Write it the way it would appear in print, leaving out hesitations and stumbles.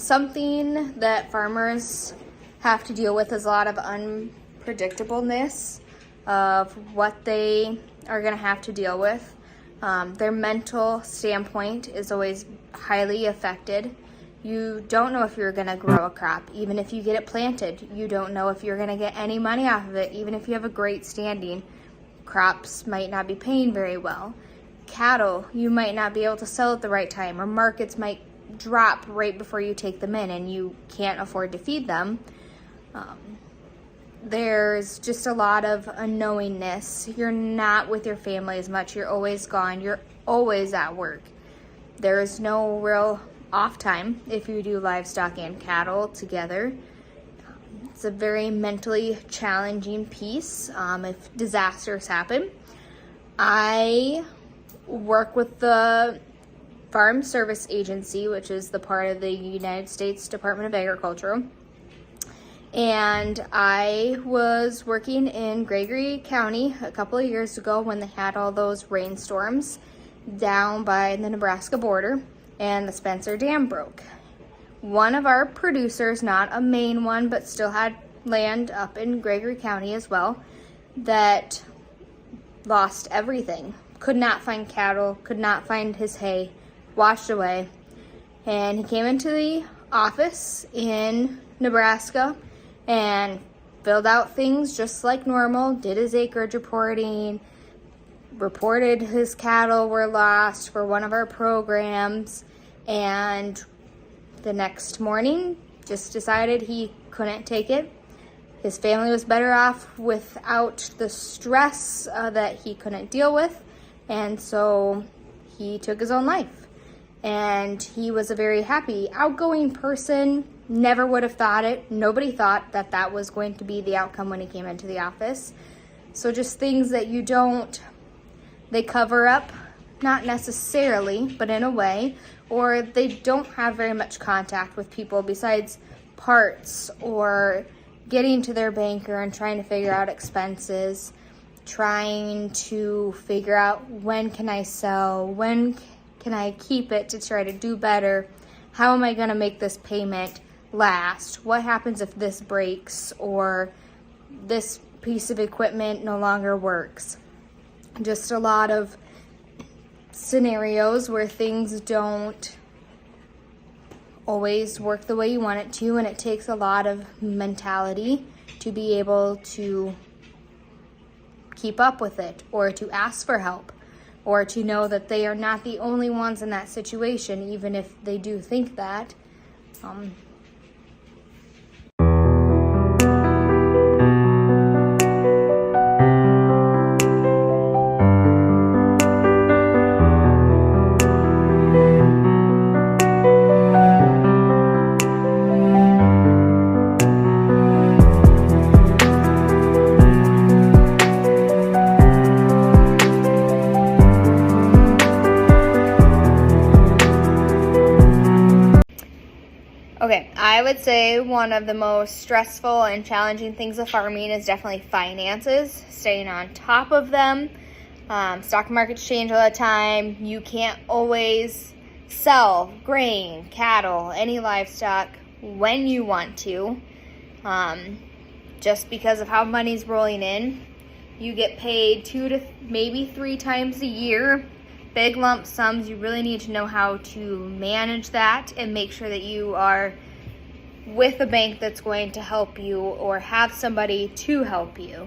Something that farmers have to deal with is a lot of unpredictableness of what they are going to have to deal with. Their mental standpoint is always highly affected. You don't know if you're going to grow a crop, even if you get it planted. You don't know if you're going to get any money off of it, even if you have a great standing. Crops might not be paying very well. Cattle, you might not be able to sell at the right time, or markets might drop right before you take them in and you can't afford to feed them. There's just a lot of unknowingness. You're not with your family as much. You're always gone. You're always at work. There is no real off time if you do livestock and cattle together. It's a very mentally challenging piece if disasters happen. I work with the Farm Service Agency, which is the part of the United States Department of Agriculture. And I was working in Gregory County a couple of years ago when they had all those rainstorms down by the Nebraska border and the Spencer Dam broke. One of our producers, not a main one, but still had land up in Gregory County as well, that lost everything. Could not find cattle, could not find his hay, washed away. And he came into the office in Nebraska and filled out things just like normal, did his acreage reporting, reported his cattle were lost for one of our programs, and the next morning just decided he couldn't take it. His family was better off without the stress that he couldn't deal with, and so he took his own life. And he was a very happy, outgoing person. Never would have thought it. Nobody thought that that was going to be the outcome when he came into the office. So just things that you don't, they cover up, not necessarily, but in a way, or they don't have very much contact with people besides parts or getting to their banker and trying to figure out expenses, trying to figure out when can I sell, when can I keep it to try to do better, how am I going to make this payment last, what happens if this breaks or this piece of equipment no longer works. Just a lot of scenarios where things don't always work the way you want it to, and it takes a lot of mentality to be able to keep up with it, or to ask for help, or to know that they are not the only ones in that situation, even if they do think that. Okay, I would say one of the most stressful and challenging things of farming is definitely finances, staying on top of them. Stock markets change all the time. You can't always sell grain, cattle, any livestock when you want to, just because of how money's rolling in. You get paid 2 to maybe 3 times a year. Big lump sums. You really need to know how to manage that and make sure that you are with a bank that's going to help you or have somebody to help you.